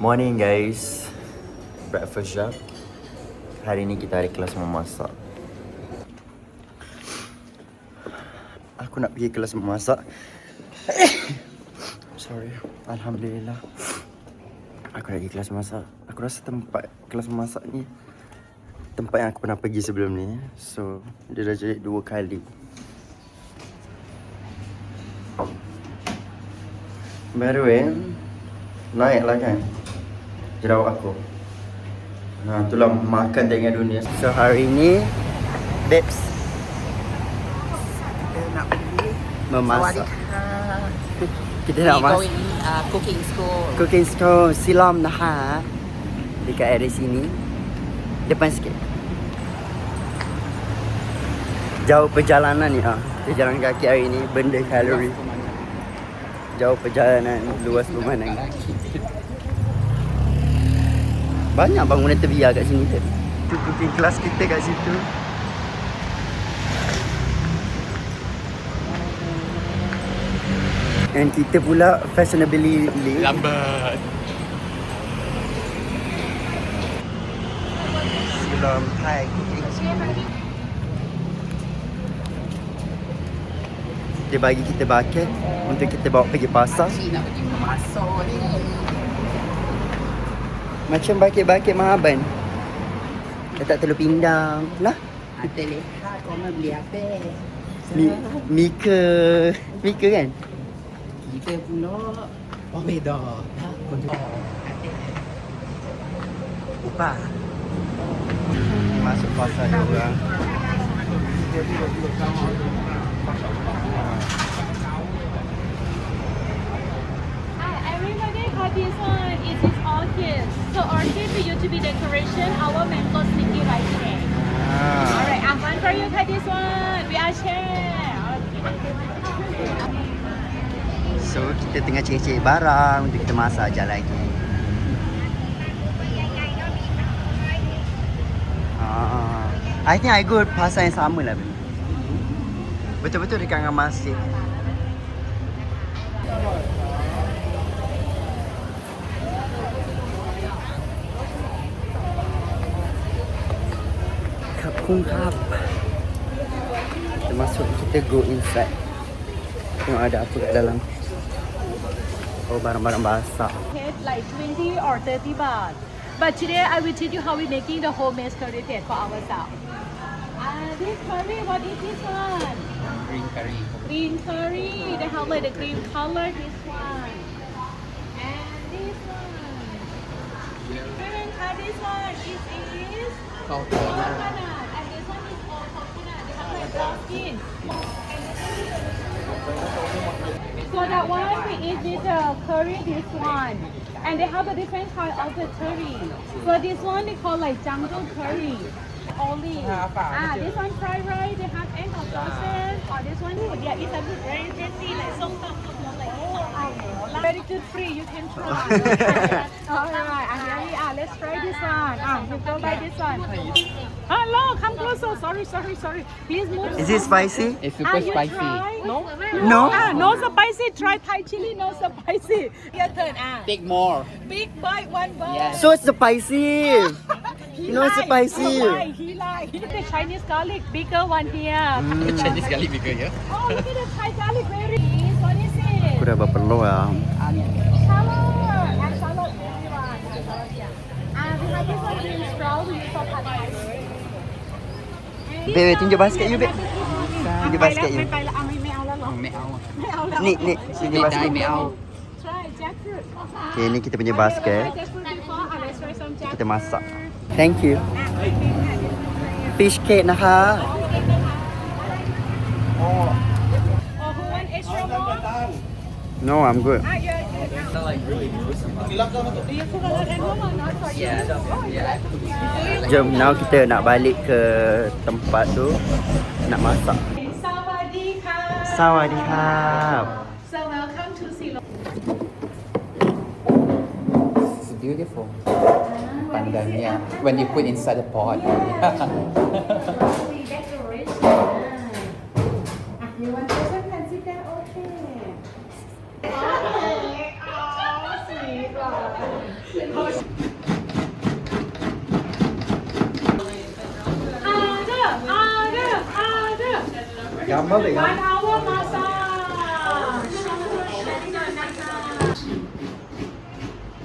Morning guys. Breakfast jap. Hari ni kita ada kelas memasak. Aku nak pergi kelas memasak. Sorry. Alhamdulillah. Aku nak pergi kelas memasak. Aku rasa tempat kelas memasak ni tempat yang aku pernah pergi sebelum ni. So, dia dah jadi 2 kali. Baru naiklah kan jerawat aku. Itulah makan dengan dunia. So hari ni Babes kita nak pergi memasak. Kita nak masak cooking school Silam Nahar dekat area sini. Depan sikit. Jauh perjalanan ni kita jalan kaki hari ni. Benda kalori. Jauh perjalanan, luas pemandangan. Banyak bangunan terbiar kat sini. Itu cooking class kita kat situ. Dan kita pula fashionably lambat. Sebelum Thai cooking school, dia bagi kita bucket untuk kita bawa pergi pasar. Nak pergi memasak ni. Macam bucket-bucket Mahaban. Dia tak perlu pindang lah. Ada lehat kau nak beli apa? Mika kan? Kita pula beda. Upah. Masuk pasar dia orang. Everybody got this one. It is orchid. So orchid for you to be decoration. Our mango sticky right here. Alright, I'm one for you. Cut this one. We are share. So kita tengah cek-cek barang untuk kita masak sekejap lagi. I think I go pasar yang sama lah. Betul-betul dekat dengan masjid. Kapung kap. Kita masuk, kita go inside. Tengok ada apa kat dalam. Oh, barang-barang basah. Like 20 or 30 baht. But today I will teach you how we making the homemade curry paste for ourselves. This curry, what is this one? Green curry. Green curry. They have like the green color. This one. And this one. And this one is coconut. And this one is all coconut. They have like brown skin. So that one we eat with the curry. This one. And they have a different kind of the curry. So this one they call like jungle curry. Only. This one fried rice. They have egg or sausage. Or this one, yeah, it's a bit very tasty, like song tang. Very good free. You can try. Alright, and here we are. Let's try this one. You go buy this one. Hello, come closer. Sorry. Please move. Is it spicy? It's super You spicy. try? No? No? No spicy. Try Thai chili. No spicy. Your turn. Take more. Big bite, one bite. Yes. So spicy. No spicy. He like. The Chinese garlic, bigger one here. Chinese garlic bigger, yeah? Oh, look at the Thai garlic, very. What is it? Aku dah berpeluh lah. Shallot. And shallot, very one. We have this one in straw. We use for pad thai. Babe, tunjuk basket you, babe. Tunjuk basket you. ไปแล้วไม่เอาแล้วเหรอ ไม่เอา ไม่เอาแล้ว Ni, ไม่ tunjuk ได้ basket. ไม่เอา Try jackfruit. Okay, ni kita punya basket. Jackfruit before. Let's try some jackfruit. Kita masak. Thank you. Fish cake นะคะ Oh, who want extra more? No, I'm good. Do you cook a lot at home or not for you? Jom, now kita nak balik ke tempat tu. Nak masak. Sawadee-ka. Sawadee-khap. So welcome to Ceylon. It's beautiful. Pandangnya when you put inside the pot. You want to some fancy that? Okay. Oh, sweet. Gambar baik 1 hour massage.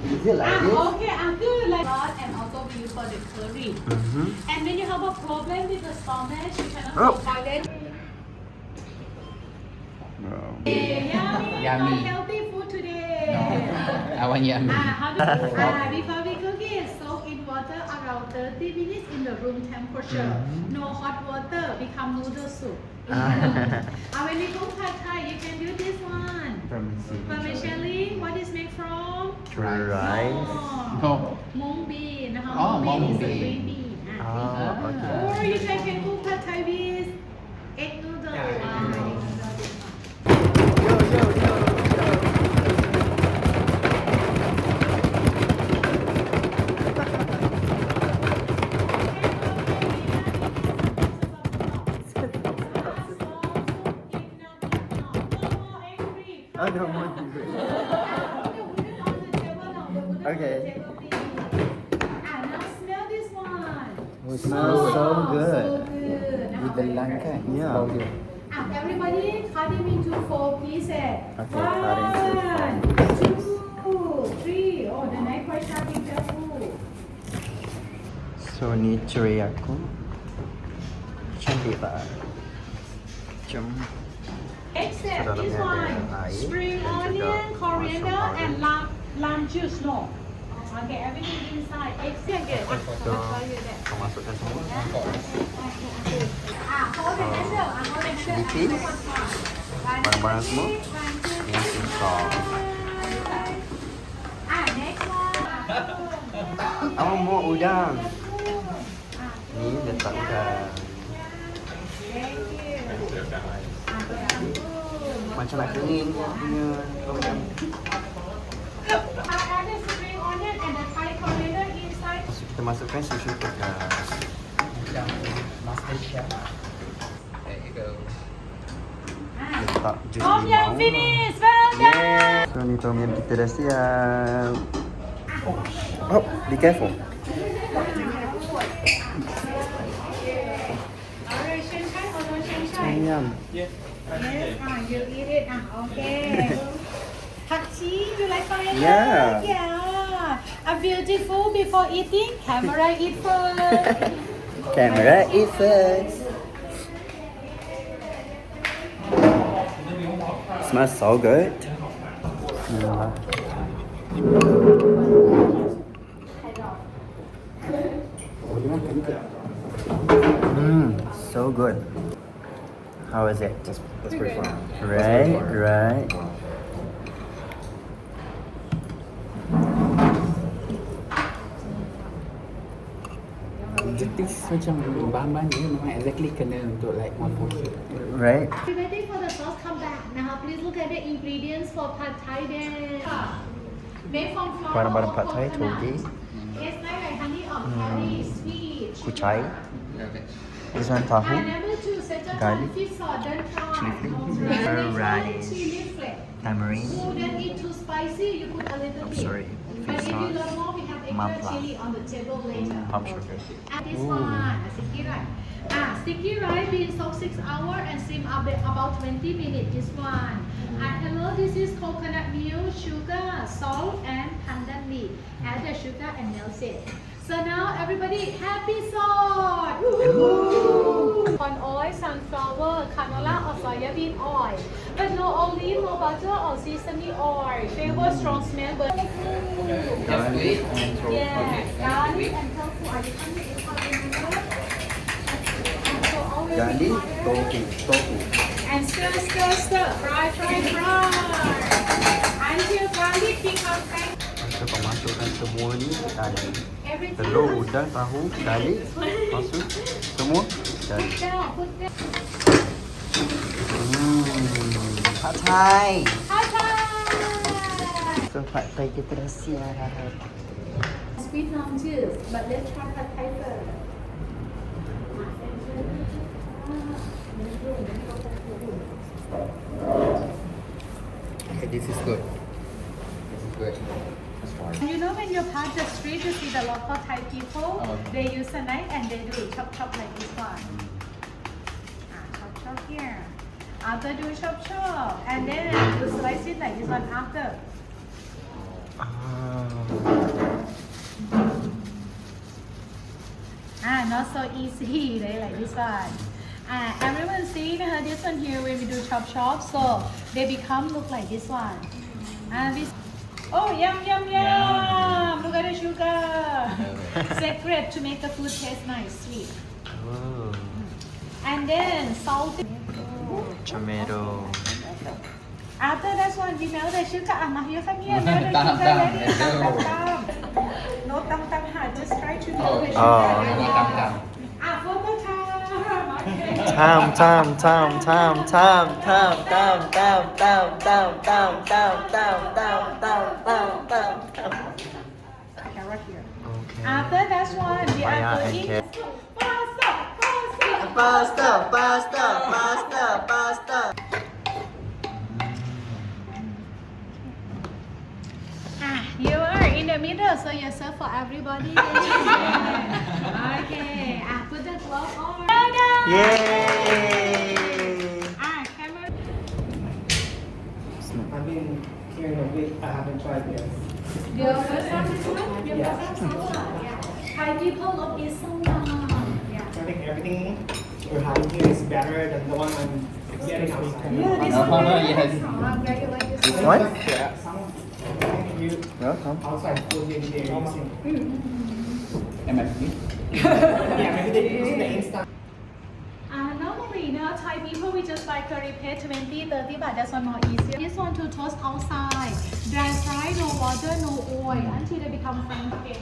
Is it like this? Okay, good. Like that, and also we use for the curry. And when you have a problem with the stomach, you cannot go toilet. Yummy. Healthy food today. I want yummy. Before we cook it, soak in water around 30 minutes in the room temperature. No hot water, become noodle soup. When we cook pad Thai, you can do this one. Vermicelli, what is made from? Rice. No. Mung bean. Oh, Mung mung bean is a bean. green bean. Okay. Or you can cook pad Thai with egg noodle. I don't want to. Okay. Now smell this one. It smells so good. With the lime kan? Yeah. Bau dia. Everybody cut them into 4 pieces. Okay, cut into 1, 2, 3. Oh, the knife quite sharp. Be careful. So ni tray aku. Cantik tak? Jom. Except So, this dalamnya one, ada air spring dan juga onion, coriander, mushroom and lime juice. No. Okay, everything inside. Except So, kau masukkan semua. hold the handle. Hold the Chili handle. paste. Barang-barang semua. Yang simple. Next one. Oh, more udang. Ni letakkan. Macam nak kening punya ayam. Add the spring onion and the Thai coriander inside. Kita masukkan susu pedas. Master chef. There you go. Letak jus Tom yum limau. finish. Well done. Yeah. So ni tom yum kita dah siap. Oh, be careful. Tom yum. Yes, you eat it. Okay. Hakchi, you like coriander? Yeah. Yeah. A beautiful before eating. Camera eat first. Camera eat first. Smells so good. So good. How is it? That's pretty fun. Right. The taste macam bahan-bahan dia memang exactly kena untuk like one portion. Right? Be waiting for the sauce come back. Now please look at the ingredients for pad Thai then. Made from flour Barang-barang or pad Thai, coconut. toge, It's like honey or curry, sweet. kucai. Okay. This one tahu. And number 2, Szechuan Garlic, fish sauce, don't try. chili flakes, Next one, rice, chili flake. tamarind. Who don't eat too spicy, you put a little bit. Sorry, But fish if you sauce, love more, we have extra mapla, chili on the table later. palm sugar. And this one, sticky rice. Sticky rice being soaked 6 hours and steam about 20 minutes. This one. And hello, this is coconut milk, sugar, salt, and pandan leaf. Add the sugar and melt it. So now everybody, happy salt! Corn oil, sunflower, canola, or soya bean oil. But no olive, no butter, or sesame oil. Flavor strong smell, but Garlic and tofu. yeah, garlic and tofu. Are you hungry? It's hot, remember? So always Garlic, tofu. and stir. Fry. Until garlic becomes frank. So kau masukkan semua ni garlic. Every Telur, time. udang, tahu, garlic. Masuk semua garlic. Put down. Pad Thai. High five! So Pad Thai kita dah siap. Sweet lime juice, but let's try pad Thai first. Okay, this is good. This is good. That's fine. You know when you pass the street, you see the local Thai people, Oh. they use a knife and they do chop like this one. Chop here. After do chop, and then you slice it like this one after. Not so easy, right? Like this one. Everyone see this one here when we do chop, so they become look like this one. Oh, yum. Look at the sugar. Secret to make the food taste nice, sweet. And then salt. Tomato. After that one, we melt the sugar. You come here, melt the sugar. Ready? No tam, just try to melt the sugar. Photo carrot here. Okay. After that one, we are Maya and doing Kat. Pasta. You are in the middle, so you serve for everybody. Okay. Put the glove on. Yay! Camera. I've been hearing of it. I haven't tried yet. Your first time this one? Your first time salsa? Yeah. Thai people love it so much. Yeah. I think everything we're having here is better than the one I'm getting outside. Yeah, this one. Yes. Yeah, you like this one? What? You Welcome. outside food maybe they're using. MSG. Yeah, maybe they're using the instant. Normally, Thai people we just buy curry paste 20, 30 baht. That's one more easier. This one to toast outside. Dry fry, no water, no oil until they become firm. Okay,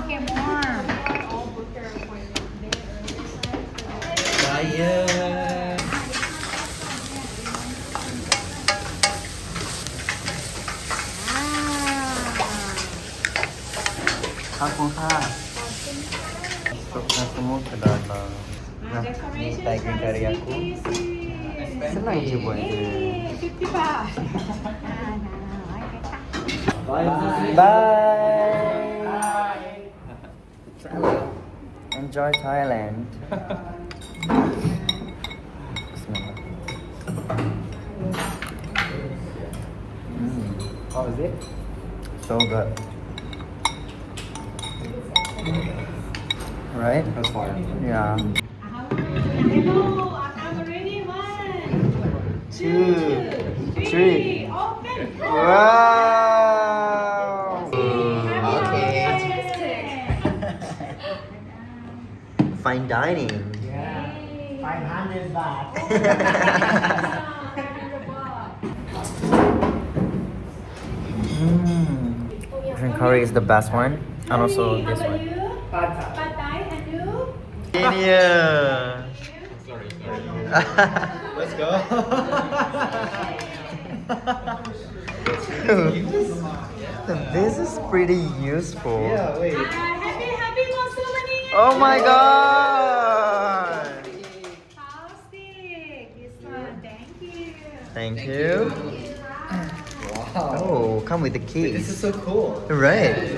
okay, more. Fire. Masukkan semua ke dalam. Nah, ni tiger curry aku. Senang je buat dia. 50 baht. Bye. Enjoy Thailand. Bismillah. How is it? So good. Right? That's fire. Yeah. Hello, I'm ready. 1, 2, 3. Open. Wow. Okay. Fine dining. Yeah. 500 baht. Green curry is the best one, and also this one. Pad Thai. Pad Thai and you? In here. Let's go. This is pretty useful. Wait. Happy more souvenir. Oh my god! Fantastic. This one, thank you. Thank you. Wow. Oh, come with the keys. This is so cool. Right.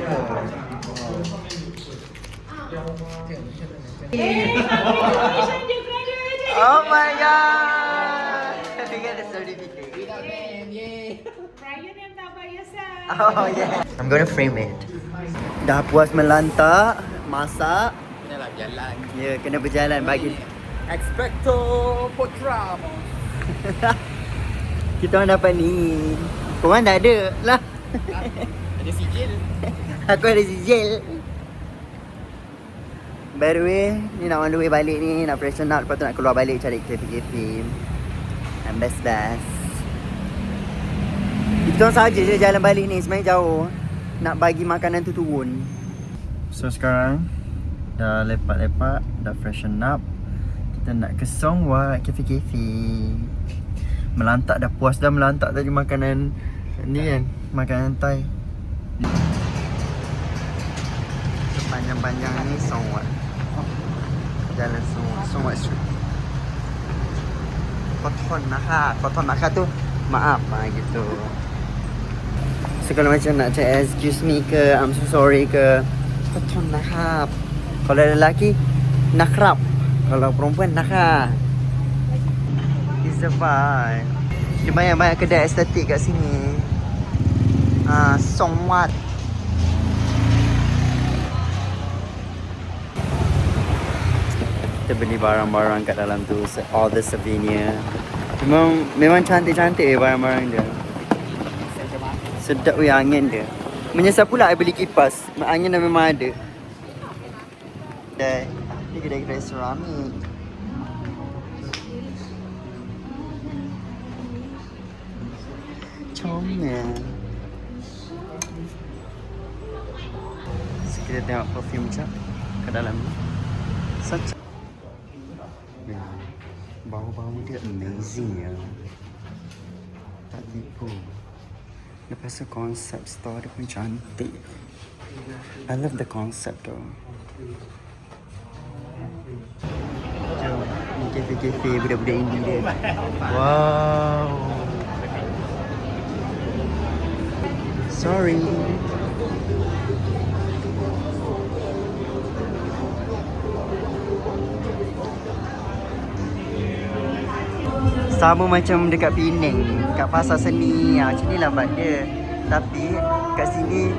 Hey, congratulations, you graduated. Oh my god! We get a certificate. Write your name down by yourself. Oh yeah. I'm gonna frame it. Dah puas melantak, masak. Inilah jalan. Ya, kena berjalan bagi. Expecto Patronum. Kita orang dapat ni. Korang tak ada lah. Ada sijil. Aku ada sijil. By the way, ni nak on the way balik ni, nak freshen up, lepas tu nak keluar balik cari cafe-cafe. And best. Kita orang saja je jalan balik ni, sebenarnya jauh. Nak bagi makanan tu turun. So sekarang dah lepak-lepak, dah freshen up. Kita nak ke Songwat cafe-cafe. Melantak dah puas dah melantak tadi makanan ni kan, makanan Thai. Sepanjang-panjang ni Songwat. Jalan Songwat Street. Koton Naka tu maaf lah gitu. So kalau macam nak cakap excuse me ke I'm so sorry ke, Koton Naka. Kalau lelaki Nakrap, kalau perempuan Naka. It's the vibe. Dia banyak-banyak kedai estetik kat sini. Songwat. Kita beli barang-barang kat dalam tu, all the souvenir. Memang cantik-cantik barang-barang dia. Sedap weh angin dia. Menyesal pula I beli kipas. Angin dah memang ada. Dan ni kedai-kedai seramik. Comel. So, kita tengok perfume macam kat dalam ni. Such bau-bau dia amazing ya. Tak tipu. Lepas tu konsep store dia pun cantik. I love the concept tu. Jom, ni kafe-kafe budak-budak indie dia. Wow. Sorry. Sama macam dekat Penang, kat pasar seni, macam ni lah vibe dia. Tapi kat sini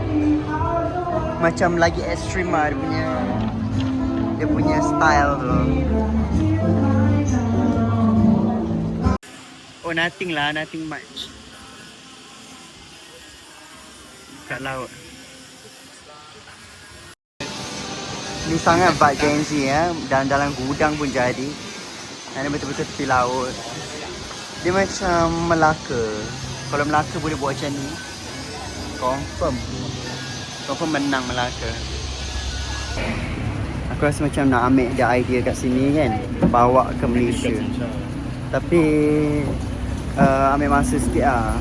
macam lagi ekstrim lah dia punya style tu. Oh nothing lah, nothing much. Kat laut. Ni sangat vibe Gen Z ya, dan dalam gudang pun jadi. Dan betul-betul tepi laut. Dia macam Melaka. Kalau Melaka boleh buat macam ni, confirm menang Melaka. Aku rasa macam nak ambil dia idea kat sini kan, bawa ke Malaysia. Tapi ambil masa sikit lah.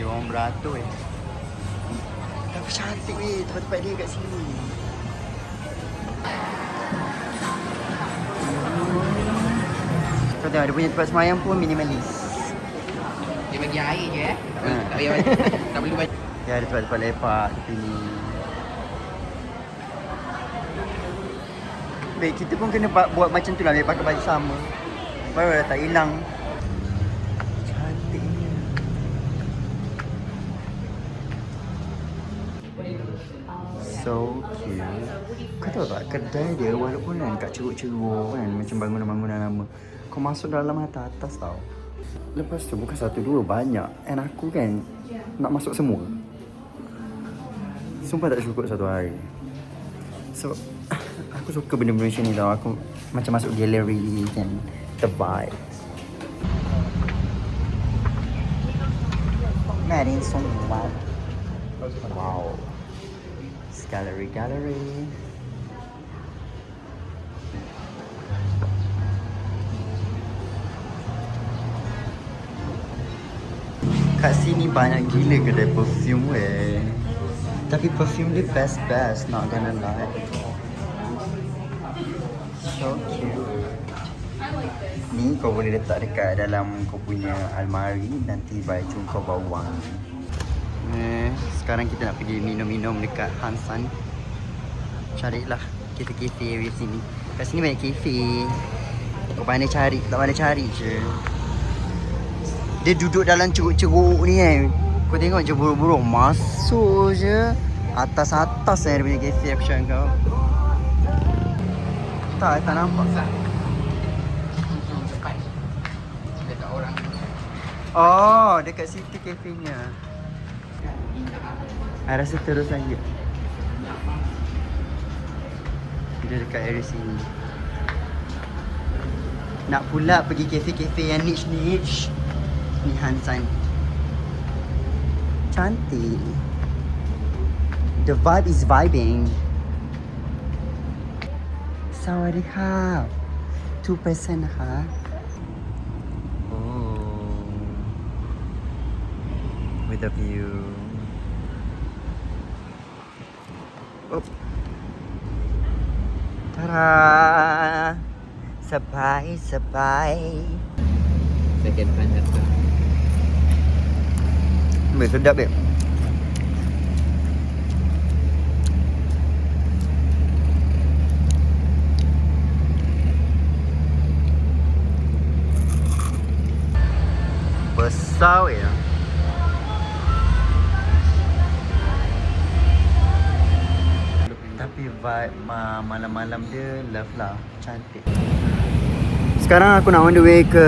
Orang beratur tapi cantik weh tempat-tempat dia kat sini. Kau tengok dia punya tempat semayang pun minimalis. Dia bagi air je tak payah tak perlu bagi. Dia ada tempat-tempat lepak tepi ni. Baik, kita pun kena buat macam tu lah, pakai baju sama. Baru dah tak hilang. Cantiknya. So cute. Kau tahu tak, kedai dia walaupun kan kat ceruk-ceruk kan, macam bangunan-bangunan lama, kau masuk dalam atas tau. Lepas tu bukan satu dua, banyak. And aku kan nak masuk semua. Sumpah tak cukup satu hari. So aku suka benda-benda macam ni tau. Aku macam masuk gallery kan, the vibe. Marin Songwat. Wow. Gallery. Kat sini banyak gila kedai perfume weh. Tapi perfume dia best, not gonna lie. So cute. Ni kau boleh letak dekat dalam kau punya almari, nanti baju kau bawa wangi. Sekarang kita nak pergi minum-minum dekat Hansan. Carilah kafe-kafe area sini. Kat sini banyak kafe. Kau pandai cari, tak pandai cari je. Dia duduk dalam ceruk-ceruk ni kan. Kau tengok je burung-burung masuk je. Atas-atas yang dia punya kafe aku cakap kau. Tak nampak. Dekat orang. Oh, dekat situ kafe-nya. I rasa terus lagi. Dia dekat area sini. Nak pula pergi kafe-kafe yang niche-niche. Ni Hansan. Cantik. The vibe is vibing. Sawadee-ka. 2% ha. Oh. With a view. Oh. Tada! Sabay. Second hand datang. Sedap dia. besar ya. Tapi vibe malam-malam dia love lah. Cantik. Sekarang aku nak on the way ke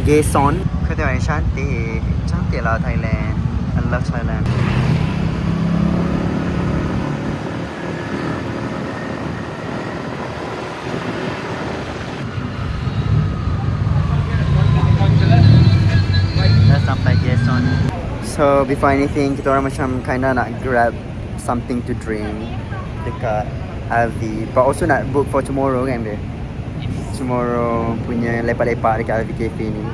Gason. Kau tengok yang cantik. Cantik lah Thailand. I love Thailand. Dah sampai Gason. So before anything, kita orang macam kinda nak grab something to drink dekat Alvi. But also nak book for tomorrow kan dia? Tomorrow punya lepak-lepak dekat Alvi Cafe ni.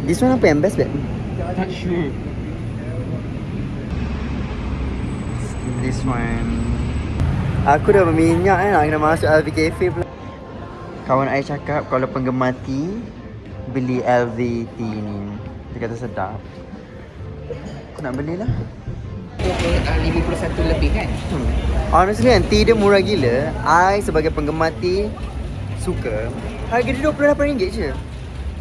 This one apa yang best bet? Not sure. This one. Aku dah berminyak nak kena masuk Alvi Cafe pula. Kawan saya cakap kalau penggemar tea, beli LV tea ni. Dia kata sedap. Aku nak belilah. 51 lebih kan? Honestly kan, tea dia murah gila. I sebagai penggemar tea suka. Harga dia RM28 je.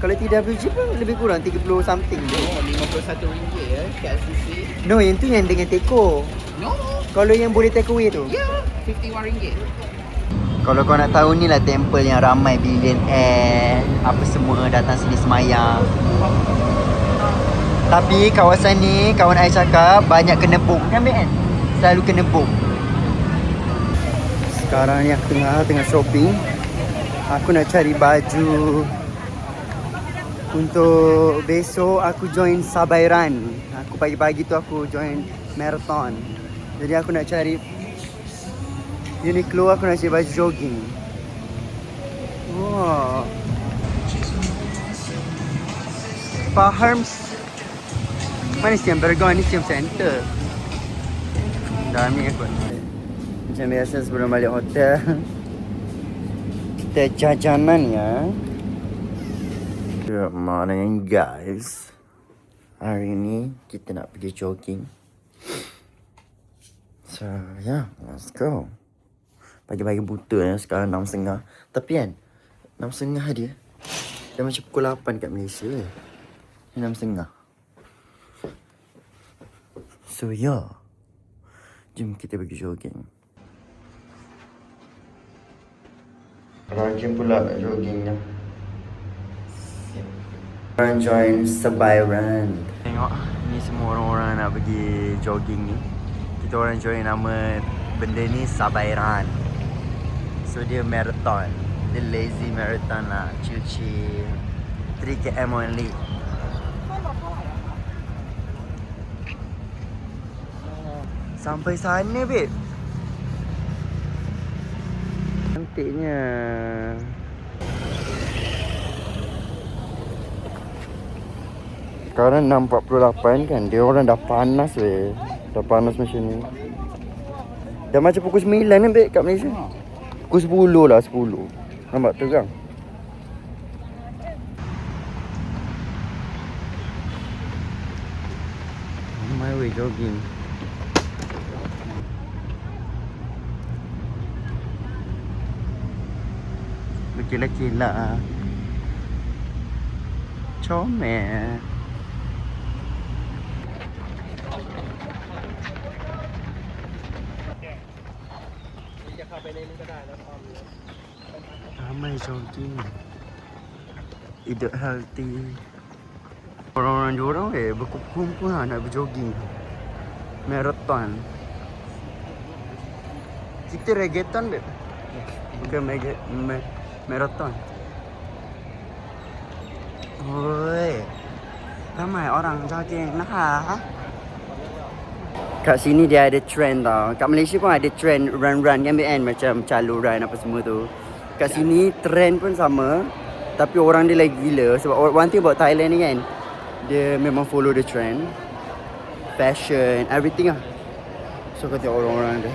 Kalau TWG pun lebih kurang 30 something je. Oh, RM51 ya KLCC. No, yang tu yang dengan teko. No. Kalau yang boleh take away tu. Ya, RM51. Kalau kau nak tahu ni lah temple yang ramai billionaire apa semua datang sini semayang. Tapi kawasan ni kawan saya cakap banyak kena book kan Ben? Selalu kena book. Sekarang ni aku tengah shopping. Aku nak cari baju untuk besok aku join Sabairan. Aku pagi-pagi tu aku join marathon. Jadi aku nak cari Uniqlo, aku nak cari baju jogging. Wow. Farms. Mana Siam Bergon ni Siam Center. Dah ambil aku. Macam biasa sebelum balik hotel kita jajanan ya. Good morning guys. Hari ni kita nak pergi jogging. So yeah, let's go. Pagi-pagi buta ya, sekarang 6.30. Tapi kan 6.30 dia dah macam pukul 8 kat Malaysia. 6.30. So yeah, jom kita pergi jogging. Rajin pula joggingnya. Orang join Sabairan. Tengok ni semua orang-orang nak pergi jogging ni. Kita orang join nama benda ni Sabairan. So dia marathon. Dia lazy marathon lah, chill-chill. 3 km only. Sampai sana babe. Cantiknya. Sekarang 6.48 kan. Dia orang dah panas weh. Dah panas macam ni. Dah macam pukul 9 kan babe kat Malaysia. Pukul 10 lah, 10. Nampak terang. On my way jogging. Kecil-kecil lah. Comel. Ramai jogging. Hidup healthy. Orang-orang diorang berkumpul lah nak berjogging. Marathon. Kita reggaeton babe. Bukan marathon. Oi. Ramai orang jogging nah. Kat sini dia ada trend tau. Kat Malaysia pun ada trend run-run kan BN macam Calu run apa semua tu. Kat sini trend pun sama. Tapi orang dia lagi gila. Sebab one thing about Thailand ni kan, dia memang follow the trend. Fashion, everything lah. So kau tengok orang-orang dia.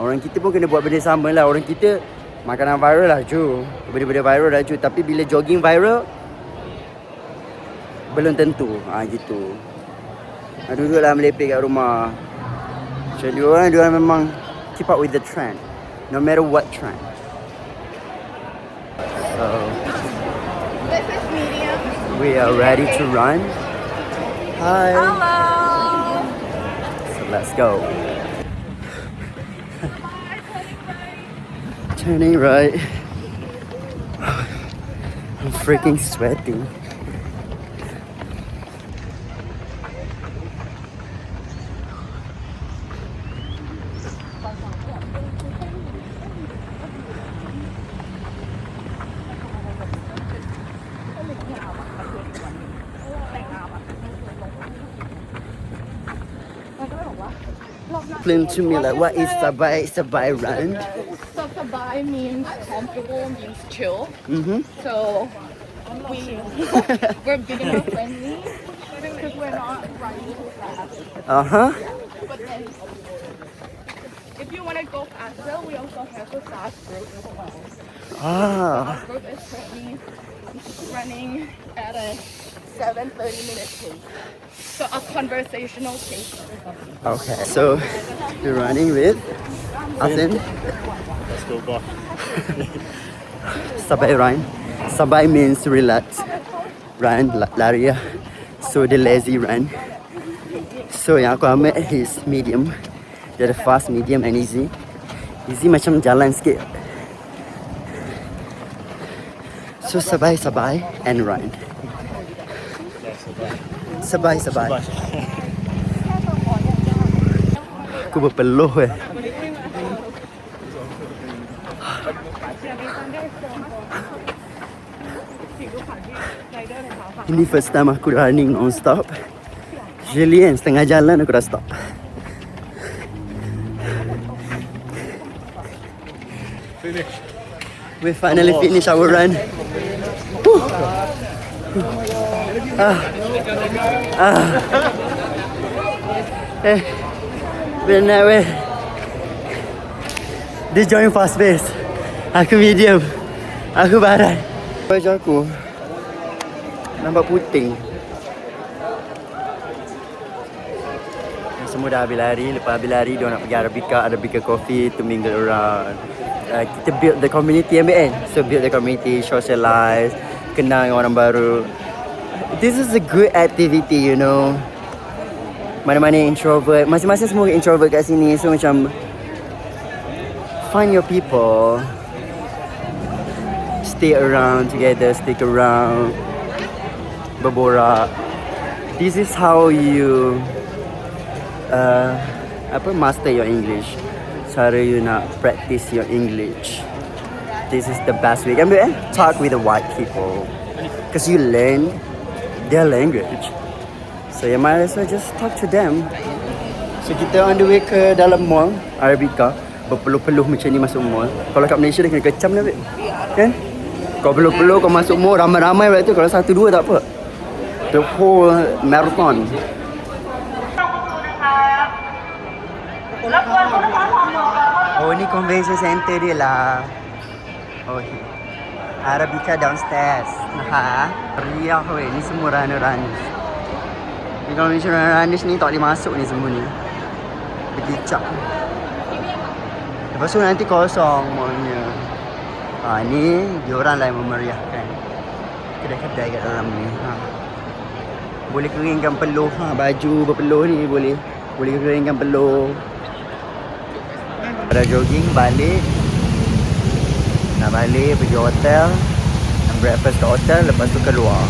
Orang kita pun kena buat benda sama lah. Orang kita makanan viral lah cu. Benda-benda viral lah cu. Tapi bila jogging viral, belum tentu. Gitu. Duduklah melepek kat rumah. So diorang memang keep up with the trend. No matter what trend. So We are ready to run. Hi. Hello. So let's go. Turning right. I'm freaking sweating. Explain to me like what is Sabai run? So Sabai means comfortable, means chill. Mm-hmm. So we're beginner friendly because we're not running too fast. Uh-huh. But then if you want to go faster, we also have a fast group. Ah. Our group is currently running at a 7:30-minute pace. So a conversational pace. Okay. So you're running with Asin? Let's go back. Sabai run. Sabai means relax. Run, lari. So the lazy run. So yang aku ambil is medium. Dia ada fast, medium and easy. Easy macam jalan sikit. So sabai and run. Sabai. Aku berpeluh Ini first time aku running non-stop. Usually kan setengah jalan aku dah stop. Finish. We finally finish our run. Whew. Benar weh. Dia join fast pace. Aku medium. Aku barat. Baju aku nampak puting. Semua dah habis lari. Lepas habis lari, dia nak pergi Arabica Coffee to mingle around. Kita build the community MBN. So build the community, socialize, kenal dengan orang baru. This is a good activity, you know. Mana-mana introvert, masing-masing semua introvert kat sini. So macam find your people. Stay around together, stick around, berborak. This is how you master your English. Cara you nak practice your English. This is the best way. Talk with the white people, because you learn their language. So you might as well just talk to them. So kita on the way ke dalam mall Arabica. Berpeluh-peluh macam ni masuk mall. Kalau kat Malaysia dia kena kecam dah, kan? Kau peluh-peluh, kau masuk mall ramai-ramai waktu tu. Kalau satu dua tak apa. The whole marathon. Oh, ni convention center dia lah. Oh, Arabica downstairs. Ha? Riah weh, ni semua runner-runners. Ni kalau Malaysia runner-runners ni tak boleh masuk ni semua ni. Berkicap. Lepas tu nanti kosong mallnya. Ni diorang lah yang memeriahkan kedai-kedai kat dalam ni. Boleh keringkan peluh. Baju berpeluh ni boleh keringkan peluh. Pada jogging balik. Nak balik pergi hotel. Nak breakfast kat hotel. Lepas tu keluar.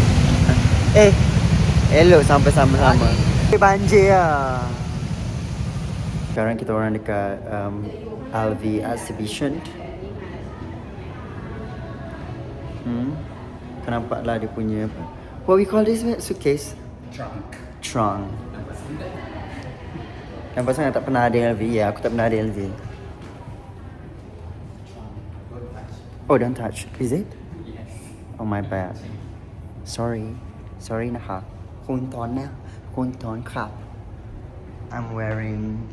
Elok sampai sama-sama. Banjir lah. Sekarang kita orang dekat LV Exhibition. Kau nampak lah dia punya apa? What we call this, suitcase? Trunk. Nampak sangat tak pernah ada LV. Ya, aku tak pernah ada LV. Oh, don't touch. Is it? Yes. Oh, my bad. Sorryนะ คุณตอนครับ I'm wearing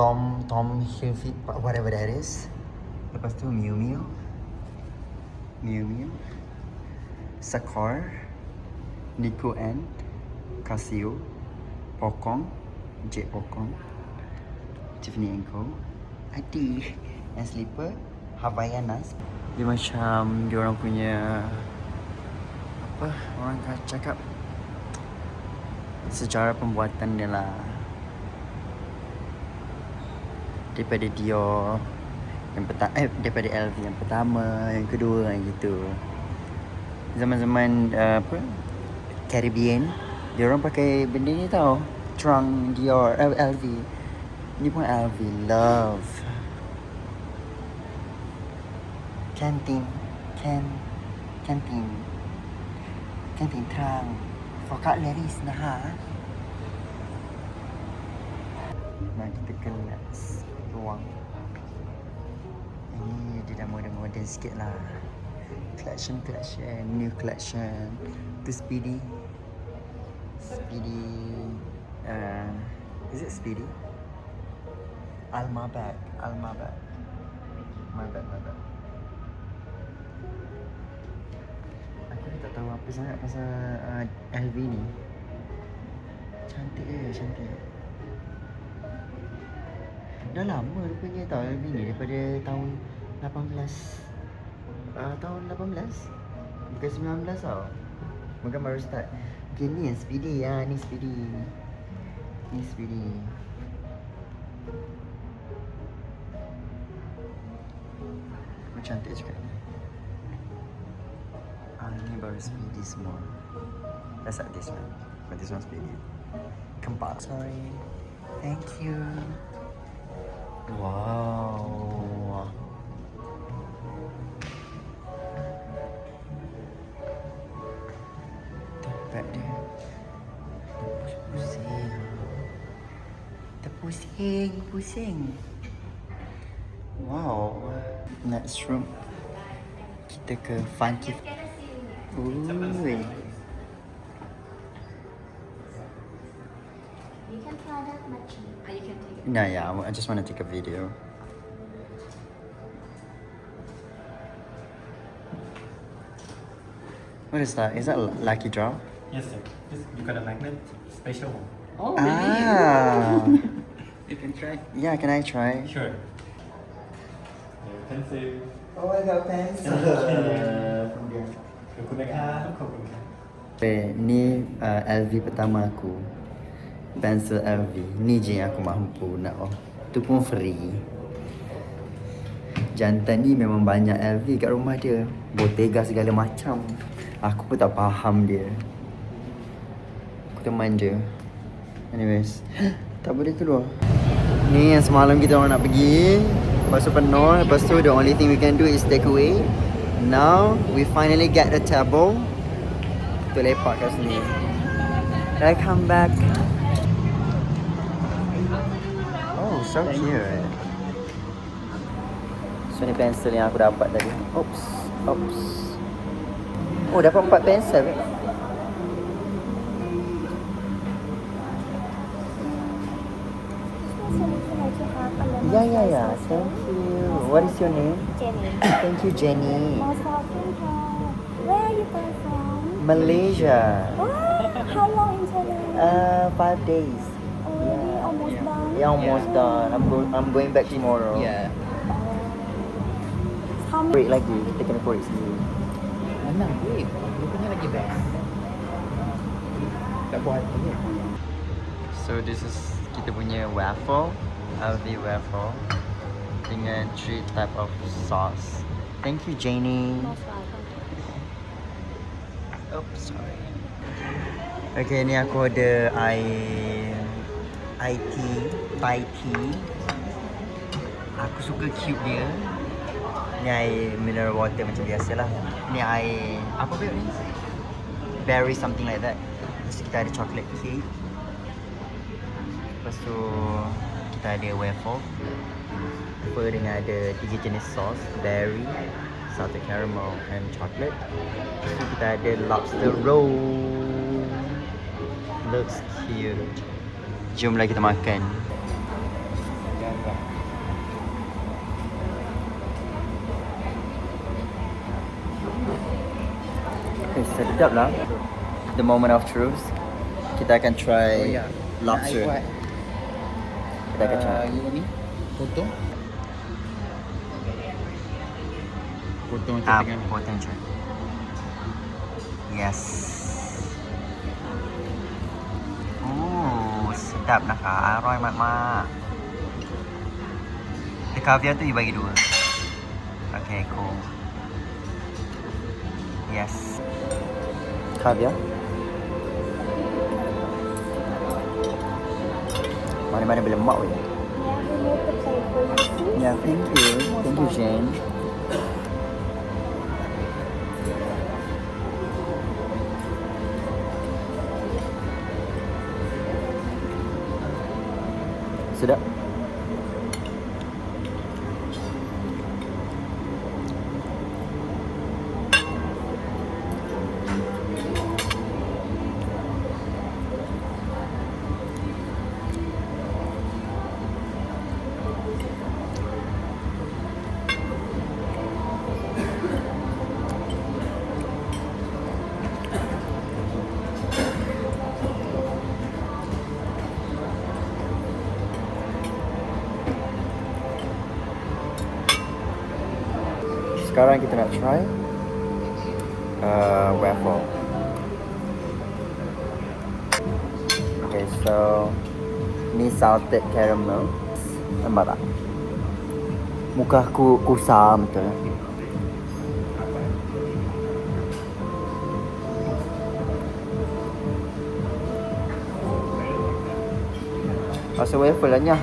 Tom Hilfiger, whatever that is. Lepas tu Miu Miu, Sakar, Nico and Casio, Pokong, J Pokong, Tiffany & Co, Adi, and slipper Havaianas. Dia macam dia orang punya apa orang cakap sejarah pembuatan dia lah. Daripada Dior yang daripada LV yang pertama, yang kedua, yang gitu. Zaman-zaman apa Caribbean, dia orang pakai benda ni tau. Trunk Dior, LV. Ni pun LV, love. Canteen trunk for cutleries nah ha. Nah, kita kelas ruang. Ini dia dah modern sikit lah. Collection, new collection. Tu Speedy. Is it Speedy? Alma bag. My bad. Aku ni tak tahu apa sangat pasal LV ni. Cantik. Dah lama rupanya tau LV ni, daripada tahun 18. Tahun 18? Bukan 19 tau. Bukan baru start. Okay, ni yang Speedy ya. Ni Speedy. Cantik juga ni. Ni baru Speedy semua. That's like this one. But this one's Speedy. Kempak. Sorry. Thank you. Wow. Tempat dia. Pusing. Wow. Next room. Kita ke Funky. Ui. You can try that much. You can take it. No, yeah, I just want to take a video. What is that? Is that Lucky Draw? Yes, sir. You got a magnet, special one. Oh, You can try. Yeah, can I try? Sure. Pencil. Oh, I got pencil. Ni LV pertama aku. Pencil LV. Ni je yang aku mampu nak. Tu pun free. Jantan ni memang banyak LV kat rumah dia. Bottega segala macam. Aku pun tak faham dia. Aku teman je. Anyways, tak boleh keluar. Ni yang semalam kita orang nak pergi. Lepas tu penuh. Lepas tu the only thing we can do is take away. Now we finally get the table. Kita lepak kat sini. I come back. Oh, so cute. So ni pensel yang aku dapat tadi. Oops. Oh, dapat 4 pensel. Yeah. Thank you. What is your name? Jenny. Thank you, Jenny. Most welcome. Where are you going from? Malaysia. Oh, how long in Thailand? 5 days. Already almost done. Yeah, almost done. I'm going back tomorrow. Yeah. How many? Korek lagi. Kita kena korek sendiri. Mana wait? Dia punya lagi best. Tak buat lagi. So this is kita punya waffle, LV waffle dengan 3 type of sauce. Thank you, Janie. Most welcome. Oops, sorry. Okay, ni aku ada Thai tea. Aku suka cute dia. Ni air mineral water macam biasa lah. Ni air apa benda ni? Berry something like that. Lepas tu kita ada chocolate cake. Lepas tu kita ada waffle. Apa dengan ada 3 jenis sauce, berry, salted caramel and chocolate. Lepas tu kita ada lobster roll. Looks cute. Jomlah kita makan. Sedap lah. The moment of truth. Kita akan try lobster. Kita akan try. Ini potong. potong macam tengah. Potential. Yes. Oh, sedap nak Aroy mak. The caviar tu you bagi 2. Okay, cool. Yes. Caviar. Mana-mana berlemak je. May I remove the plate for you, please? Yeah, thank you. Thank you, Jane. Sedap. Sekarang kita nak try waffle. Okay, so ni salted caramel. Nampak tak? Muka aku kusam betul. Rasa waffle lah nyah.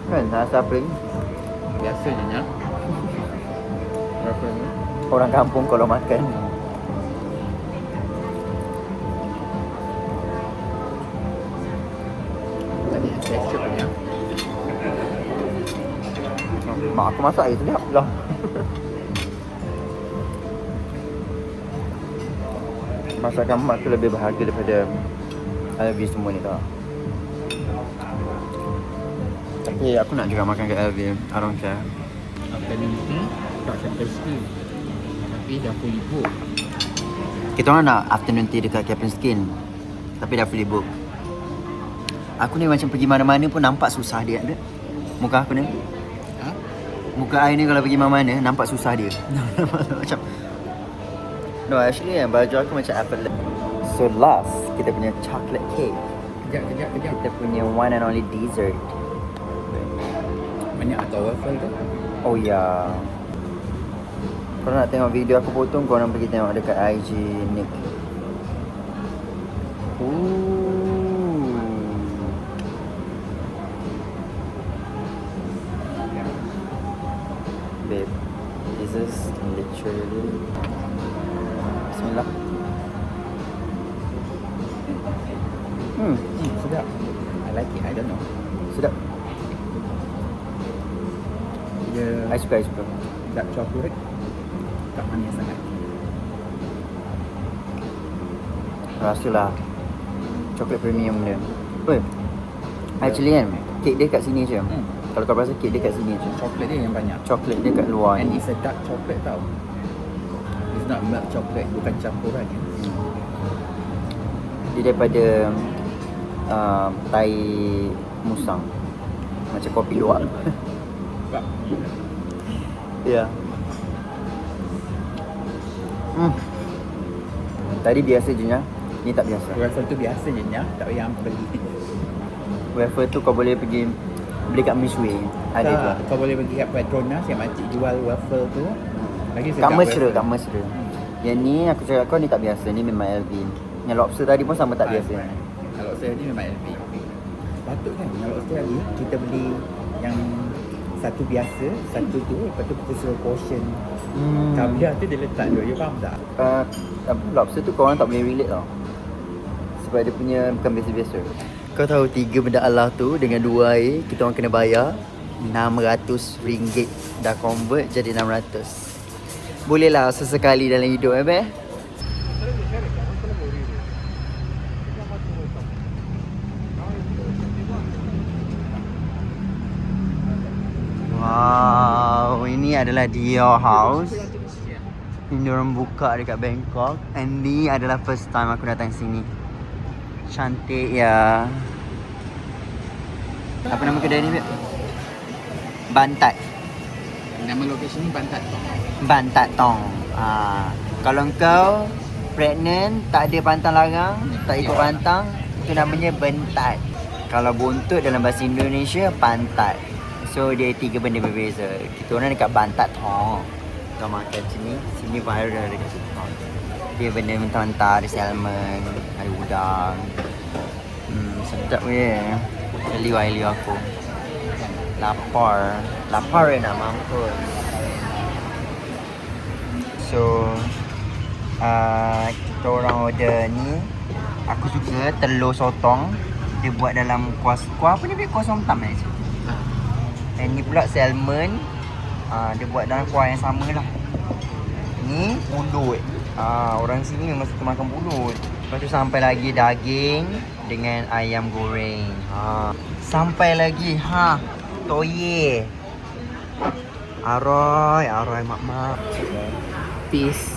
Kan rasa apa lagi? Biasa je Nyak. Berapa ni? Orang kampung kalau makan. Tadi texture punya. Mak aku masak air sedap lah. Masakan mak tu lebih berharga daripada LV semua ni tau. Tapi aku nak juga makan kat LV. I don't care. Afternoon tea tak Captain Skin. Tapi dah fully book. Kita orang nak afternoon tea dekat Captain Skin. Tapi dah fully book. Aku ni macam pergi mana-mana pun nampak susah dia ada. Muka aku ni. Ha? Muka I ni kalau pergi mana-mana nampak susah dia. Macam no, actually baju aku macam effortless. So last, kita punya chocolate cake. Kejap. Kita punya one and only dessert. Banyak atau waffle tu? Oh ya. Kalau nak tengok video aku potong, korang pergi tengok dekat IG Nick. Ooh. Babe, this is literally. Bismillah. Sedap. I like it. I don't know. Sedap. Dia I suka. dark chocolate. Tak manis sangat. Rasalah coklat premium dia. Oi. Actually kan, kek dia kat sini je. Kalau kau rasa kek dia kat sini je. Coklat dia yang banyak. Coklat dia kat luar And ni. it's a dark chocolate tau. It's not milk chocolate. Bukan campuran ya. Dia daripada tai musang. Macam kopi luwak. Sebab Ya. Tadi biasa je nya. Ni tak biasa. waffle tu biasa je Nyak. Tak payah beli. Waffle tu kau boleh pergi beli kat Mishway. Ada tu. Tak, kau boleh pergi kat Petronas yang makcik jual waffle tu. Lagi sedap. Kat Mesra, waffle. kat Mesra. Yang ni aku cakap kau ni tak biasa. Ni memang LV. Yang lobster tadi pun sama tak biasa. Kalau saya ni memang LV. Patut kan kalau saya tadi kita beli yang satu biasa, satu tu, lepas tu kita suruh portion. Caviar tu dia letak tu, you faham tak? Lobster tu korang tak boleh relate tau. Sebab dia punya bukan biasa-biasa. Kau tahu 3 benda Allah tu dengan 2 air kita orang kena bayar RM600. Dah convert jadi 600. Bolehlah sesekali dalam hidup Beh. Wow, ini adalah Dior House. Ini orang buka dekat Bangkok. And ni adalah first time aku datang sini. Cantik ya. Apa nama kedai ni, Beb? Bantat. Nama lokasi ni Bantat Tong. Bantat Tong. Kalau kau pregnant, tak ada pantang larang, tak ikut pantang, itu namanya bentat. Kalau buntut dalam bahasa Indonesia, pantat. So dia 3 benda berbeza. Kita orang dekat Bantat Tong. Kau makan sini, sini viral dekat TikTok. Dia benda mentah-mentah, ada salmon, ada udang. Sedap je. Liu aku. Lapar nak mampus. So kita orang order ni. Aku suka telur sotong. Dia buat dalam kuah apa ni? Kuah somtam eh? And ni pula salmon. Dia buat dalam kuah yang sama lah. Ni pulut. Orang sini memang suka makan pulut. Lepas tu sampai lagi daging dengan ayam goreng. Sampai lagi toye. Aroy mak. Peace.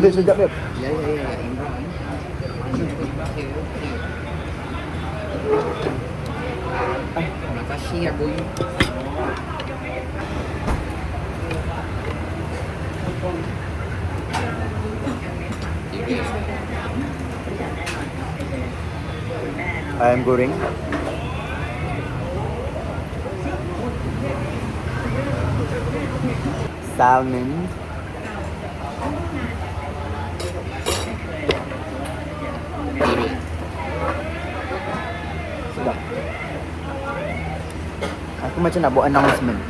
Beb sedap beb. Ya. Imran. Terima kasih Abu. Ayam goreng. Salmon. Sedap. Aku macam nak buat announcement.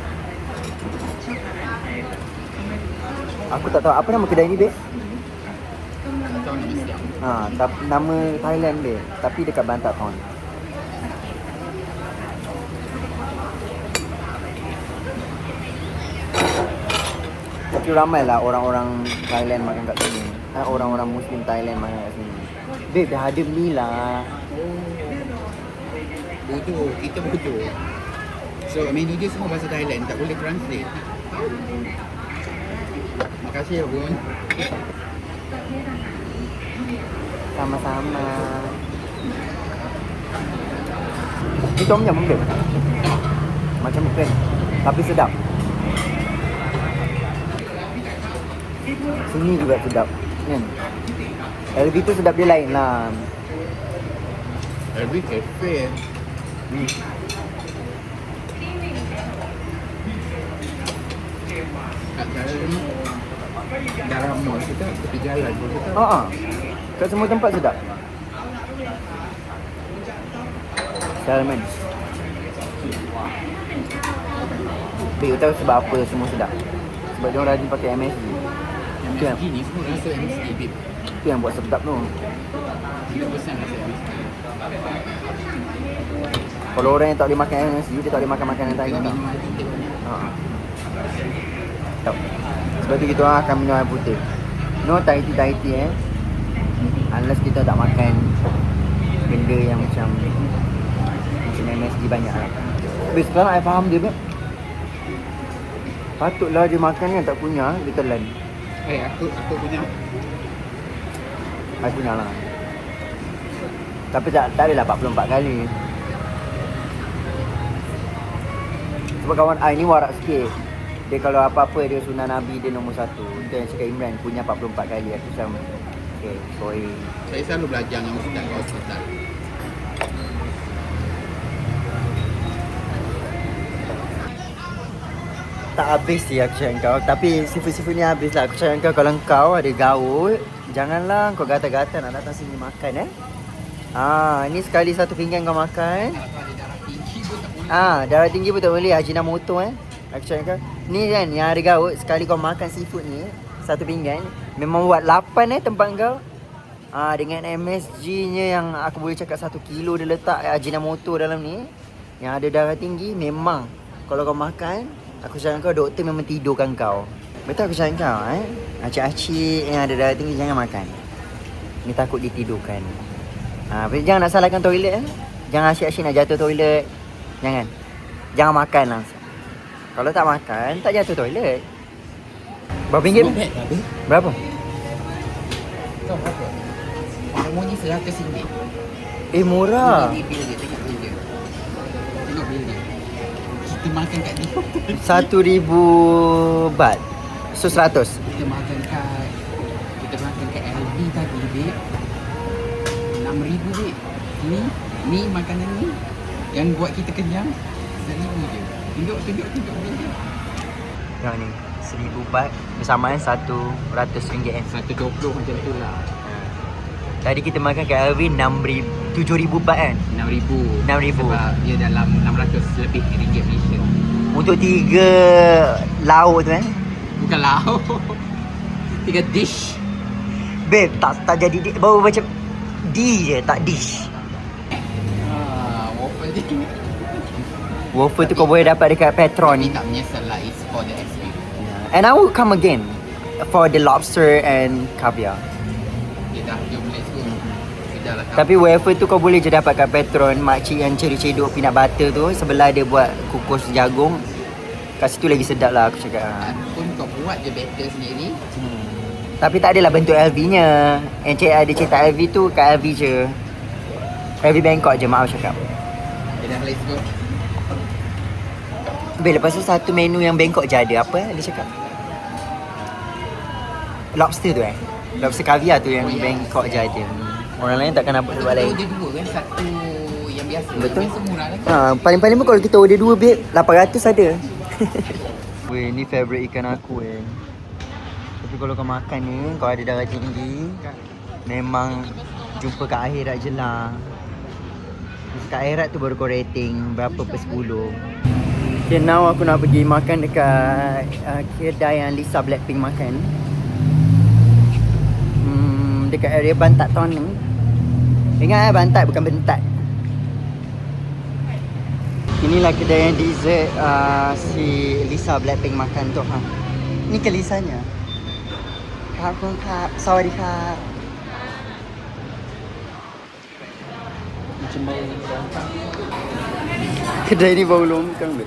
Aku tak tahu apa nama kedai ni, Beb. Tahu nama siang. Tapi nama Thailand dia, tapi dekat Bantat Tong. Tapi ramailah orang-orang Thailand makan kat sini. Orang-orang Muslim Thailand makan kat sini. Babe, dah ada belilah. Bodoh, kita bodoh. So menu dia semua bahasa Thailand, tak boleh translate. Terima kasih ya Bun. Sama-sama. Ni tom yum ke? Macam bukan, tapi sedap. Sini juga sedap kan? LV tu sedap dia lain lah. Every cafe. Kat dalam mall kita, tepi jalan pun kita. Kat semua tempat sedap. Salmon. Baik, tahu sebab apa semua sedap? Sebab dia orang rajin pakai MSG. MSG ni semua rasa MSG, babe. Itu yang buat sedap tu. 100% rasa MSG. Kalau orang yang tak boleh makan MSG, dia tak boleh makan makanan Thailand lah. Sedap. Sebab tu kita akan minum air putih. No Thai tea unless kita tak makan benda yang macam MSG banyak lah. Tapi sekarang I faham dia, Beb. Patutlah dia makan kan, tak punya, dia telan. Aku punya. I punya lah. Tapi tak adalah 44 kali. Sebab kawan I ni warak sikit. Dia kalau apa-apa dia sunnah Nabi dia nombor 1. Itu yang cakap Imran punya 44 kali. Aku macam okay, sorry. Saya selalu belajar dengan ustaz kat hospital. Tak habis sih aku cakap kau. Tapi seafood ni habis lah. Aku cakap kau kalau kau ada gaul, janganlah kau gata-gata nak datang sini makan ni sekali satu pinggan kau makan. Darah tinggi pun tak boleh. Ajinomoto aku cakap kau. Ni kan yang ada gaul, sekali kau makan seafood ni satu pinggan, memang buat 8 tempat kau. Dengan MSG-nya yang aku boleh cakap 1 kilo dia letak Ajinomoto dalam ni. Yang ada darah tinggi, memang kalau kau makan, aku cakap kau doktor memang tidurkan kau. Betul aku cakap kau acik-acik yang ada darah tinggi jangan makan. Ni takut ditidurkan. Jangan nak salahkan toilet Jangan asyik-asyik nak jatuh toilet. Jangan makan langsung. Kalau tak makan, tak jatuh toilet. Berapa ringgit? Berapa? Kau berapa? Semua ni RM100. Murah. Ni bila dia tengok dia. Kita makan kat dia. 1,000 baht. So 100. Kita makan kat LV tadi, babe. 6,000, babe. Ni makanan ni yang buat kita kenyang 1,000 je. Tunjuk babe. Yang ni 1,000 baht bersamaan RM100 120 macam tu lah. Tadi kita makan kat LV 7,000 baht kan? 6,000. 6,000. Sebab dia dalam 600 lebih ringgit Malaysia. Untuk 3 lauk tu kan? Bukan lauk. 3 dish. Babe, tak jadi baru macam D je, tak dish. Waffle je. Waffle tu kau boleh dapat dekat Petron. Ni tak menyesal lah, it's for the experience. And I will come again for the lobster and caviar. Dia dah boleh tu. Dia dah Tapi waffle tu kau boleh je dapat kat Petron. Makcik yang cedok peanut butter tu, sebelah dia buat kukus jagung. Kat situ lagi sedap lah aku cakap. pun kau buat je batter sendiri. Tapi tak adalah bentuk LV-nya. Encik ada cetak LV tu kat LV je. LV Bangkok je, maaf cakap. Dia dah let's go. Babe, lepas tu satu menu yang Bangkok je ada. Apa dia cakap? Lobster tu Lobster caviar tu yang Bangkok je ada. Orang lain takkan nampak tempat lain. Dia dua kan, satu yang biasa. Betul. Yang biasa murah lagi. Paling-paling pun kalau kita order 2 babe, 800 ada. Weh, ni favourite ikan aku Tapi kalau kau makan ni, kau ada darah tinggi, memang jumpa kat akhirat je lah. Kat akhirat tu baru kau rating berapa per 10. Okay, now aku nak pergi makan dekat kedai yang Lisa Blackpink makan. Dekat area Bantat Town ni. Ingat Bantat bukan Bentat. Inilah kedai yang dessert si Lisa Blackpink makan tu. Ni ke Lisanya? Kak, sorry kak. Macam bau. Kedai ni bau longkang tu.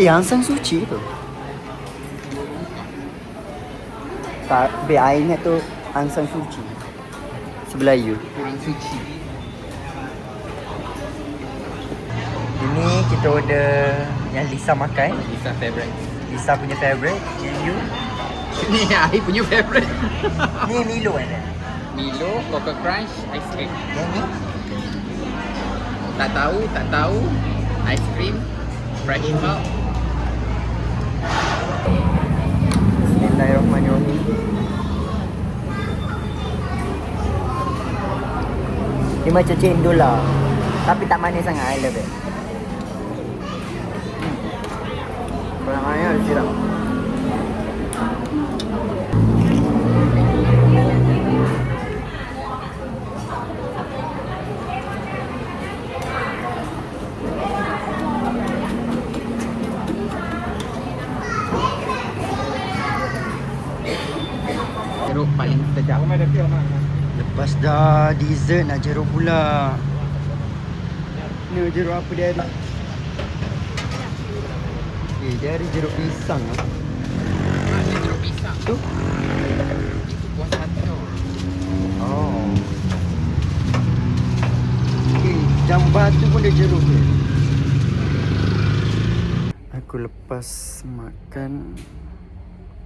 Aung San Suu Kyi tu. Tak, airnya tu Aung San Suu Kyi. Sebelah you. Kurang suci. Ini kita order yang Lisa makan. Lisa favourite. Lisa punya favourite. You? Ni I punya favourite. Ni Milo kan? Milo, Coco Crunch, ice cream. Yang ni? Tak tahu. Ice cream, fresh milk. Bismillahirrahmanirrahim. Dia macam cendol lah. Tapi tak manis sangat, I love it. Kurang air sirap. Jeruk paling sedap. Lepas dah dessert nak jeruk pula. Ni jeruk apa dia ada? Dia ada jeruk pisang lah. Ada jeruk pisang. Tu? Itu buah satu. Oh. Jam batu pun ada jeruk ke? Aku lepas makan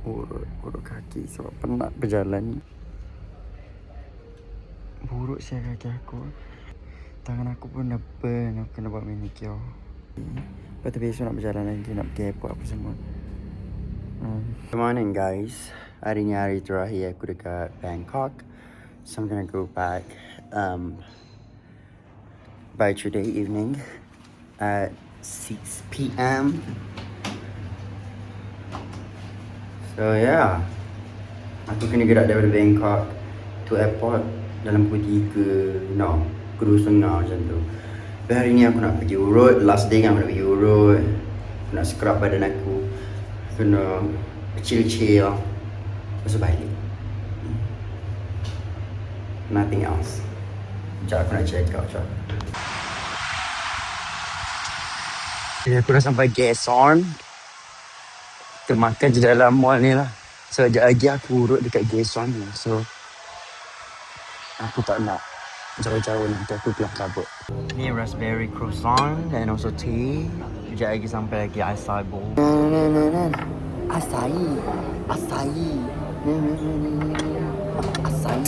urut kaki sebab penat berjalan. Buruk saya kaki aku. Tangan aku pun dah burn. Aku kena buat manicure. Lepas tu besok nak berjalan lagi, nak pergi airport apa semua. Good morning guys. Hari ni hari terakhir aku dekat Bangkok. So I'm gonna go back by today evening at 6 PM. So yeah, aku kena gerak daripada Bangkok to airport dalam pukul 3, no, pukul 2.30 macam tu. Tapi hari ni aku nak pergi urut, last day kan aku nak pergi urut. Aku nak scrub badan aku, kena chill-chill. Lepas tu balik. Nothing else. Sekejap aku nak check out sekejap. Okay, aku dah sampai Gaeson. Kita makan je dalam mall ni lah. So sekejap lagi aku urut dekat Gaeson ni. So aku tak nak Jauh-jauh nanti aku keluar kabut. Ni raspberry croissant and also tea. Sekejap lagi sampai lagi acai bowl. Acai. Acai. Acai.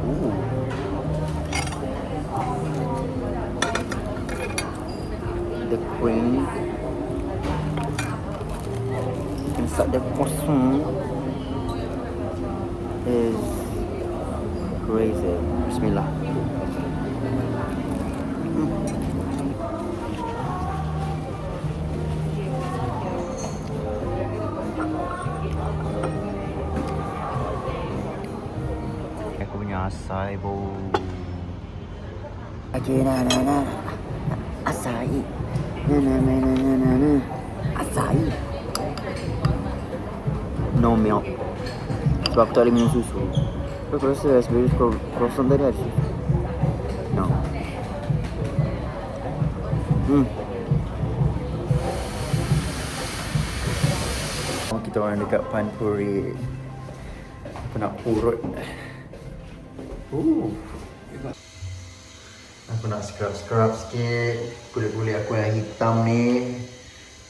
Ooh. The cream inside the croissant is crazy. Bismillah. Aku punya acai bowl. Okay, na. Acai. Na. Acai. No milk. Sebab aku tak boleh minum susu. Aku rasa raspberry croissant tadi ada susu. No. Kita orang dekat Panpuri. Aku nak urut. Aku nak scrub sikit. Kulit-kulit aku yang hitam ni.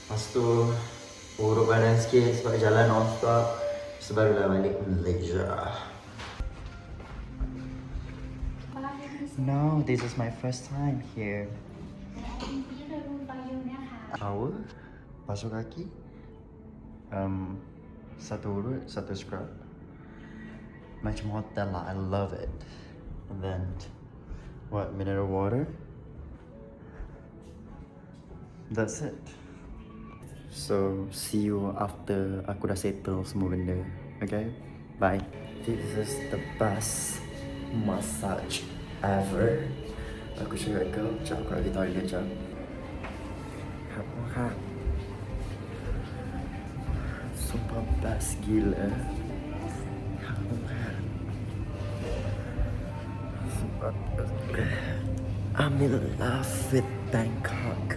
Lepas tu urut badan sikit sebab jalan non-stop. Sebarulah balik Malaysia. No, this is my first time here. Shower, basuh kaki, satu urut, satu scrub. Macam hotel lah, I love it. And then, what, mineral water? That's it. So, see you after aku dah settle semua benda. Okay? Bye. This is the best massage ever. Aku cakap kau, macam aku lagi toilet jap. Apa? Sumpah best gila. I'm in love with Bangkok.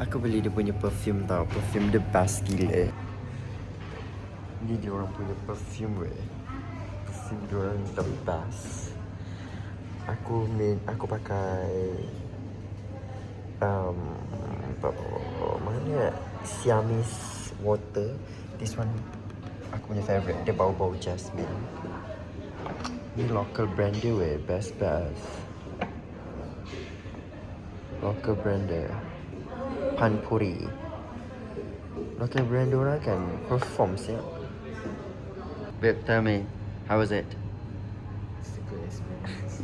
Aku beli dia punya perfume tau. Perfume dia best gila. Ni dia orang punya perfume weh. Perfume dia orang the best. Aku pakai mana Siamese water. This one aku punya favourite. Dia bau-bau jasmine. Ni local brand dia weh. Best. Local brand dia Panpuri. Local brand dia orang kan perform siap. Babe, tell me, how was it? It's a good experience.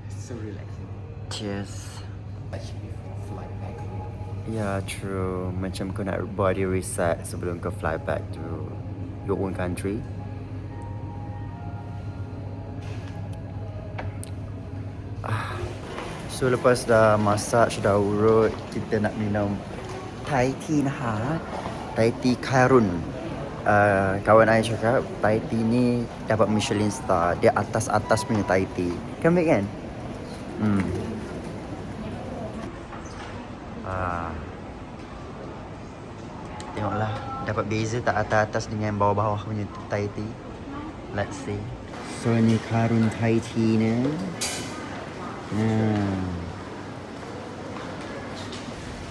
It's so relaxing. Cheers. Especially flight back home. Yeah, true. Macam kau nak body reset sebelum kau fly back to your own country. So lepas dah massage, dah urut, kita nak minum Thai tea nah. Thai tea Karun. Kawan saya cakap Thai tea ni dapat Michelin star. Dia atas-atas punya Thai tea. Kan baik kan? Tengoklah dapat beza tak atas-atas dengan bawah-bawah punya Thai tea. Let's see. So ni Karun Thai tea ni.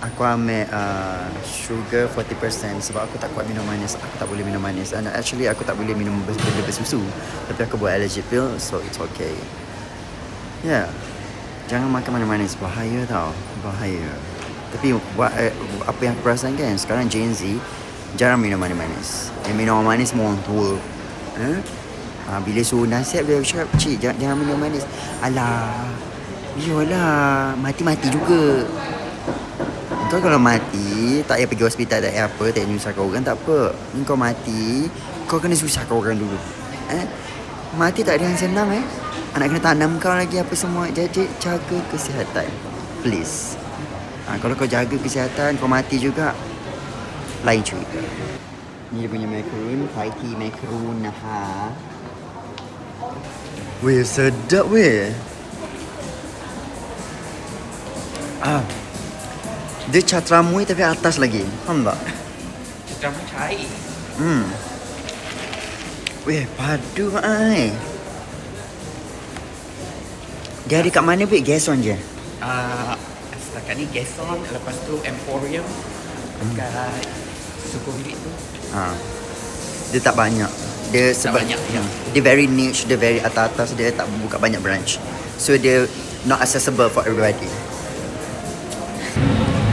Aku ambil sugar 40% sebab aku tak kuat minum manis. Aku tak boleh minum manis. And actually aku tak boleh minum benda bersusu. Tapi aku buat allergy pill, so it's okay. Yeah. Jangan makan manis-manis, bahaya tau. Bahaya. Tapi apa yang aku perasan kan, sekarang Gen Z jarang minum manis-manis. Yang minum manis semua orang tua. Bila suruh nasihat, dia cakap, cik jangan minum manis. Alah, biarlah, mati-mati juga. Kau kalau mati, tak payah pergi hospital, tak payah apa, tak payah nyusahkan orang, tak apa. Kau mati, kau kena susahkan orang dulu. Mati tak ada yang senang Anak kena tanam kau lagi apa semua. Jadi jaga kesihatan, please. Kalau kau jaga kesihatan, kau mati juga, lain cerita. Ni dia punya macaron, Thai tea macaron Weh, sedap weh. Dia catramui tapi atas lagi. Faham tak? Kamu cair. Weh, padu ai. Dia ada kat mana weh? Gason je. Setakat ni Gason, lepas tu Emporium dekat Sukhumvit tu. Dia tak banyak. Dia sebab banyak, ya. dia very niche, dia very atas-atas, dia tak buka banyak branch. So dia not accessible for everybody.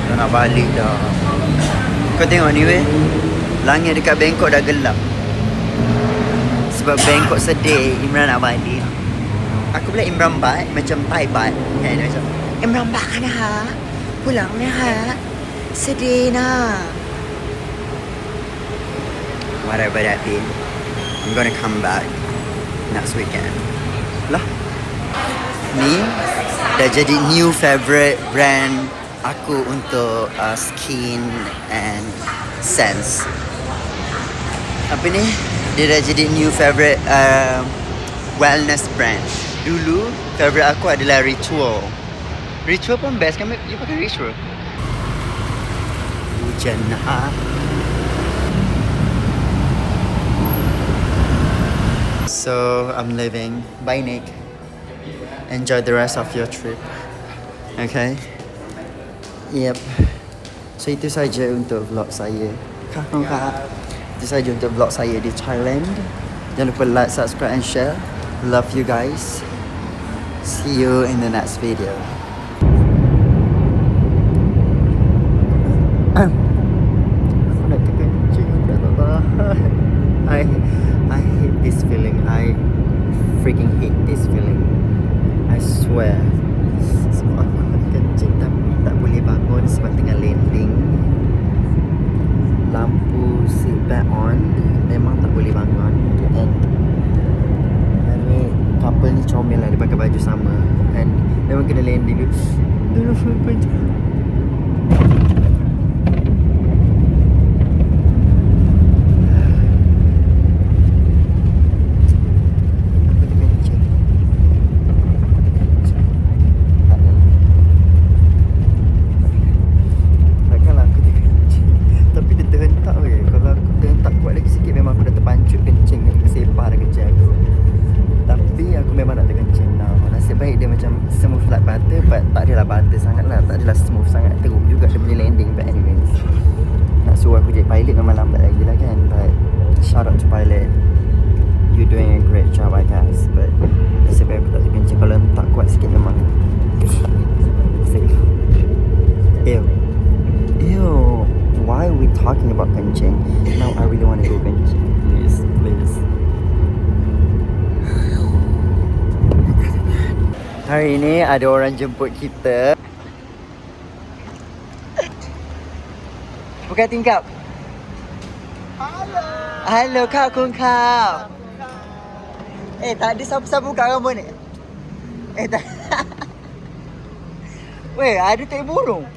Dah nak balik dah. Kau tengok ni weh. Langit dekat Bangkok dah gelap. Sebab Bangkok sedih, Imran nak balik. Aku bilang Imran bat macam Thai bat. Kan macam Imran bat kan ha? Pulang ni ha? Sedih nak. Whatever that be, I'm gonna come back next weekend. Lah. Ni dah jadi new favorite brand aku untuk skin and sense. Apa ni? Dia dah jadi new favorite wellness brand. Dulu favorite aku adalah Ritual. Ritual pun best kan? You pakai Ritual? Hujan lah. So I'm leaving. Bye Nick. Enjoy the rest of your trip. Okay. Yep. So itu saja untuk vlog saya. Kak. Itu saja untuk vlog saya di Thailand. Jangan lupa like, subscribe and share. Love you guys. See you in the next video. Aku nak terkencing. I hate this feeling. I freaking hate this feeling. I swear. Sebab aku nak kencing tapi tak boleh bangun sebab tengah landing. Lampu seatbelt on. Memang tak boleh bangun. And ni couple ni comel lah. Dia pakai baju sama. And memang kena landing. But tak adalah butter sangat lah. Tak adalah smooth sangat. Teruk juga dia punya landing. But anyways, nak suruh aku jadi pilot memang lambat lagi lah kan. But shout out to pilot. You doing a great job I guess. But nasib baik aku tak terkencing. Kalau tak kuat sikit memang safe. Ew. Why are we talking about kencing? Now I really want to go kencing. Please. Hari ini ada orang jemput kita. Buka tingkap. Hello Kak Kung Kau. Tak ada siapa-siapa buka rambut ni. Tak. Weh, ada tai burung.